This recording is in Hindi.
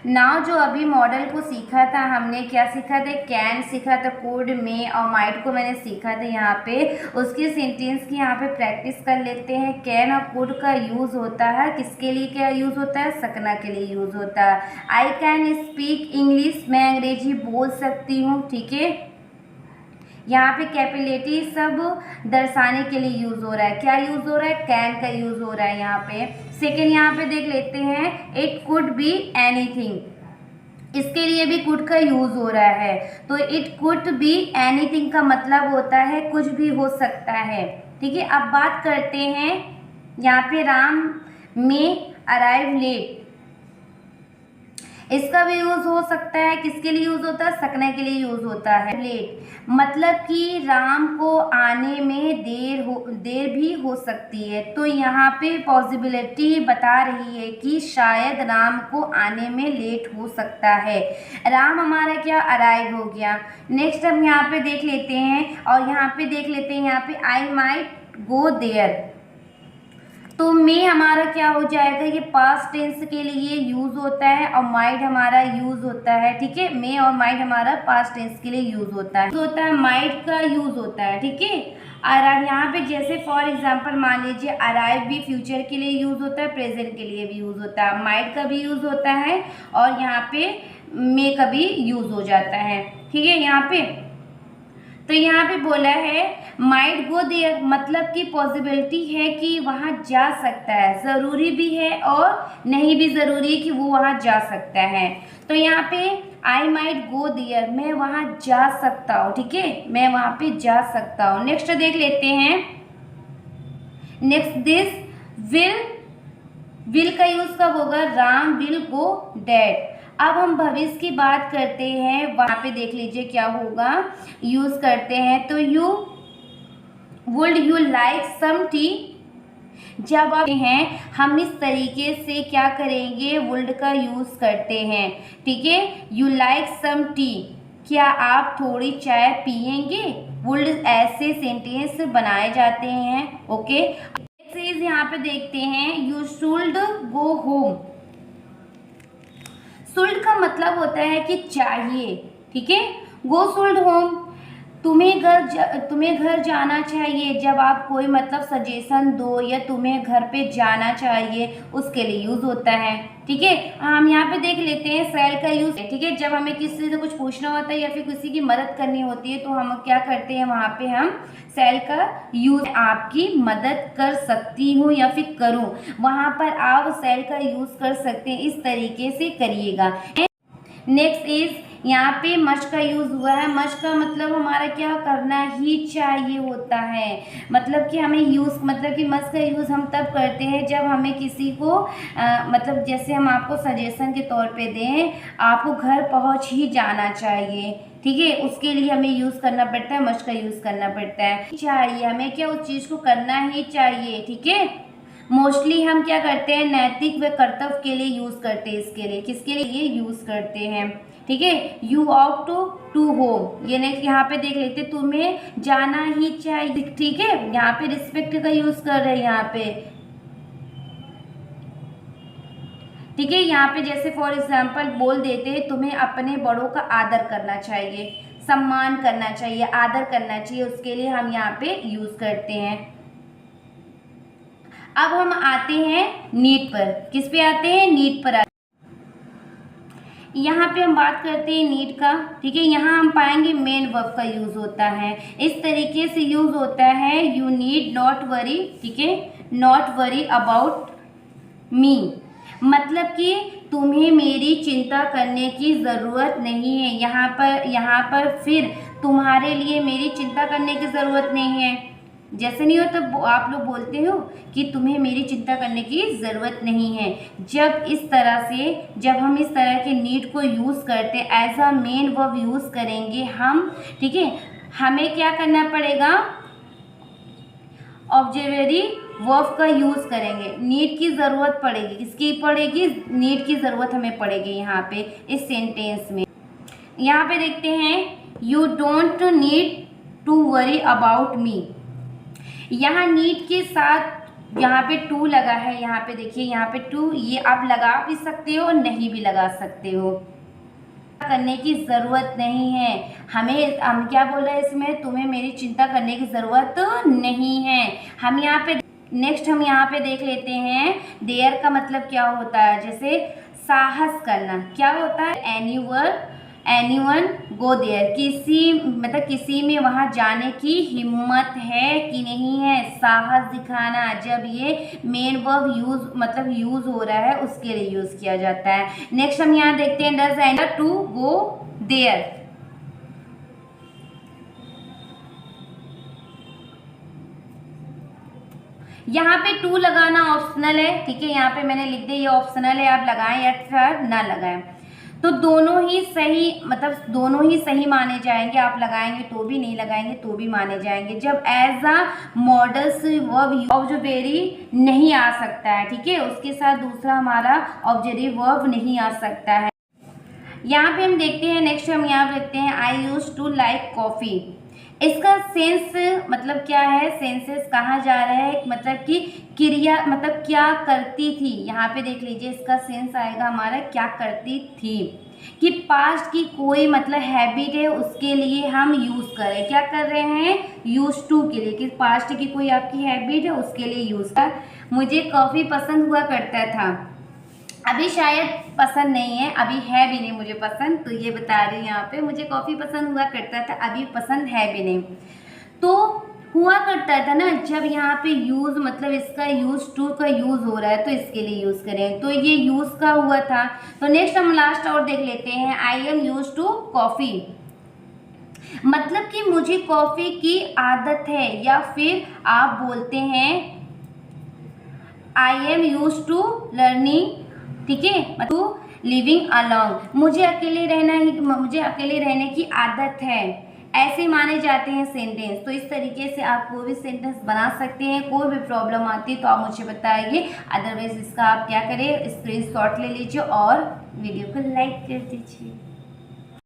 नाउ जो अभी मॉडल को सीखा था हमने, क्या सीखा था, कैन सीखा था, कुड, में और माइट को मैंने सीखा था यहाँ पे। उसके सेंटेंस की यहाँ पे प्रैक्टिस कर लेते हैं। कैन और कुड का यूज़ होता है किसके लिए, क्या यूज़ होता है, सकना के लिए यूज़ होता है। आई कैन स्पीक इंग्लिश, मैं अंग्रेजी बोल सकती हूँ, ठीक है। यहाँ पे कैपिलिटी सब दर्शाने के लिए यूज़ हो रहा है, क्या यूज़ हो रहा है, कैन का यूज़ हो रहा है यहाँ पे। सेकेंड यहाँ पे देख लेते हैं, इट कुड बी एनीथिंग, इसके लिए भी कुड का यूज़ हो रहा है। तो इट कुड बी एनीथिंग का मतलब होता है कुछ भी हो सकता है, ठीक है। अब बात करते हैं यहाँ पे राम में अराइव लेट, इसका भी यूज़ हो सकता है, किसके लिए यूज़ होता है, सकने के लिए यूज़ होता है। लेट मतलब कि राम को आने में देर भी हो सकती है। तो यहाँ पे पॉसिबिलिटी बता रही है कि शायद राम को आने में लेट हो सकता है। राम हमारा क्या, अराइव हो गया। नेक्स्ट हम यहाँ पे देख लेते हैं, और यहाँ पे देख लेते हैं, यहाँ पे आई माइट गो देयर, तो मे हमारा क्या हो जाएगा, ये पास्ट टेंस के लिए यूज होता है, और माइट हमारा यूज होता है, ठीक है। मे और माइट हमारा पास्ट टेंस के लिए यूज होता है, माइट का यूज होता है, ठीक है। और यहाँ पे जैसे फॉर एग्जांपल मान लीजिए अराइव भी फ्यूचर के लिए यूज होता है, प्रेजेंट के लिए भी यूज होता है, माइट का भी यूज होता है, और यहाँ पे मे का भी यूज हो जाता है, ठीक है। यहाँ पे तो यहाँ पे बोला है माइट गो देयर, मतलब कि पॉसिबिलिटी है कि वहाँ जा सकता है, ज़रूरी भी है और नहीं भी ज़रूरी कि वो वहाँ जा सकता है। तो यहाँ पे आई माइट गो देयर, मैं वहाँ जा सकता हूँ, ठीक है, मैं वहाँ पे जा सकता हूँ। नेक्स्ट देख लेते हैं, नेक्स्ट दिस विल का यूज़ कब होगा, राम विल गो डैड। अब हम भविष्य की बात करते हैं, वहाँ पे देख लीजिए क्या होगा, यूज़ करते हैं। तो would you like some tea, जब आप हैं हम इस तरीके से क्या करेंगे, वुड का यूज़ करते हैं, ठीक है। यू लाइक सम टी, क्या आप थोड़ी चाय पियेंगे, वुड ऐसे सेंटेंस बनाए जाते हैं, ओके। यहाँ पे देखते हैं, you should go home, should का मतलब होता है कि चाहिए, ठीक है। गो शुल्ड होम, तुम्हें घर जाना चाहिए, जब आप कोई मतलब सजेशन दो या तुम्हें घर पे जाना चाहिए उसके लिए यूज़ होता है, ठीक है। हम यहाँ पे देख लेते हैं सेल का यूज़, ठीक है। जब हमें किसी से कुछ पूछना होता है या फिर किसी की मदद करनी होती है तो हम क्या करते हैं, वहाँ पे हम सेल का यूज़, आपकी मदद कर सकती हूँ या फिर करूँ, वहाँ पर आप सेल का यूज़ कर सकते हैं, इस तरीके से करिएगा। नेक्स्ट इज यहाँ पे मस्ट का यूज़ हुआ है। मस्ट का मतलब हमारा क्या, करना ही चाहिए होता है, मतलब कि हमें यूज़, मतलब कि मस्ट का यूज़ हम तब करते हैं जब हमें किसी को मतलब जैसे हम आपको सजेशन के तौर पे दें, आपको घर पहुँच ही जाना चाहिए, ठीक है, उसके लिए हमें यूज़ करना पड़ता है, मस्ट का यूज़ करना पड़ता है। चाहिए, हमें क्या, उस चीज़ को करना ही चाहिए, ठीक है। मोस्टली हम क्या करते हैं, नैतिक व कर्तव्य के लिए यूज़ करते हैं, इसके लिए, किसके लिए ये यूज़ करते हैं, ठीक है। यू ऑट टू होम, ये नेक्स्ट यहाँ पे देख लेते, तुम्हें जाना ही चाहिए, ठीक है। यहाँ पे रिस्पेक्ट का यूज़ कर रहे हैं यहाँ पे, ठीक है। यहाँ पे जैसे फॉर एग्जाम्पल बोल देते हैं, तुम्हें अपने बड़ों का आदर करना चाहिए, सम्मान करना चाहिए, आदर करना चाहिए, उसके लिए हम यहाँ पे यूज़ करते हैं। अब हम आते हैं नीड पर, किस पे आते हैं, नीड पर आते हैं। यहाँ पे हम बात करते हैं नीड का, ठीक है। यहाँ हम पाएंगे मेन वर्ब का यूज़ होता है, इस तरीके से यूज़ होता है, यू नीड नॉट वरी, ठीक है, नॉट वरी अबाउट मी, मतलब कि तुम्हें मेरी चिंता करने की ज़रूरत नहीं है। यहाँ पर फिर तुम्हारे लिए मेरी चिंता करने की ज़रूरत नहीं है, जैसे नहीं हो तब आप लोग बोलते हो कि तुम्हें मेरी चिंता करने की ज़रूरत नहीं है। जब हम इस तरह के नीड को यूज़ करते as a main verb use करेंगे हम, ठीक है। हमें क्या करना पड़ेगा, ऑब्जेक्टिव वर्ब का यूज़ करेंगे, नीड की ज़रूरत पड़ेगी, किसकी पड़ेगी, नीड की ज़रूरत हमें पड़ेगी यहाँ पे इस सेंटेंस में। यहाँ पे देखते हैं, you don't need to worry about me, यहाँ नीड के साथ यहाँ पे टू लगा है, यहाँ पे देखिए यहाँ पे टू, ये आप लगा भी सकते हो और नहीं भी लगा सकते हो, करने की ज़रूरत नहीं है। हम क्या बोल रहे हैं इसमें, तुम्हें मेरी चिंता करने की ज़रूरत नहीं है। हम यहाँ पे नेक्स्ट हम यहाँ पे देख लेते हैं देयर का मतलब क्या होता है। जैसे साहस करना क्या होता है, एनीवन गो देयर, किसी में वहाँ जाने की हिम्मत है कि नहीं है, साहस दिखाना। जब ये मेन वर्ब यूज हो रहा है उसके लिए यूज किया जाता है। नेक्स्ट हम यहाँ देखते हैं does and to go there. यहाँ पे टू लगाना ऑप्शनल है, ठीक है, यहाँ पे मैंने लिख दिया ये ऑप्शनल है, आप लगाएं या फिर ना लगाएं। तो दोनों ही सही माने जाएंगे, आप लगाएंगे तो भी, नहीं लगाएंगे तो भी माने जाएंगे। जब as a models verb objective नहीं आ सकता है, ठीक है, उसके साथ दूसरा हमारा ऑब्जेक्टिव वर्ब नहीं आ सकता है। यहाँ पे हम देखते हैं नेक्स्ट हम यहाँ देखते हैं आई यूज टू लाइक कॉफ़ी। इसका सेंस मतलब क्या है, सेंसेस कहा जा रहा है, मतलब कि क्रिया मतलब क्या करती थी। यहाँ पे देख लीजिए इसका सेंस आएगा हमारा क्या करती थी, कि पास्ट की कोई मतलब हैबिट है उसके लिए हम यूज़ करें, क्या कर रहे हैं, यूज टू के लिए, कि पास्ट की कोई आपकी हैबिट है उसके लिए यूज़ कर। मुझे कॉफ़ी पसंद हुआ करता था, अभी शायद पसंद नहीं है, अभी है भी नहीं मुझे पसंद, तो ये बता रही हूँ यहाँ पे मुझे कॉफ़ी पसंद हुआ करता था, अभी पसंद है भी नहीं। तो हुआ करता था ना, जब यहाँ पे यूज़ मतलब इसका यूज टू का यूज़ हो रहा है तो इसके लिए यूज़ करें, तो ये यूज़ का हुआ था। तो नेक्स्ट हम लास्ट और देख लेते हैं I am use to coffee, मतलब कि मुझे कॉफ़ी की आदत है, या फिर आप बोलते हैं I am use to learning, ठीक है, मतलब लिविंग अलॉन्ग, मुझे अकेले रहने की आदत है, ऐसे माने जाते हैं सेंटेंस। तो इस तरीके से आप कोई भी सेंटेंस बना सकते हैं। कोई भी प्रॉब्लम आती है तो आप मुझे बताइए, अदरवाइज इसका आप क्या करें, स्क्रीनशॉट ले लीजिए और वीडियो को लाइक कर दीजिए।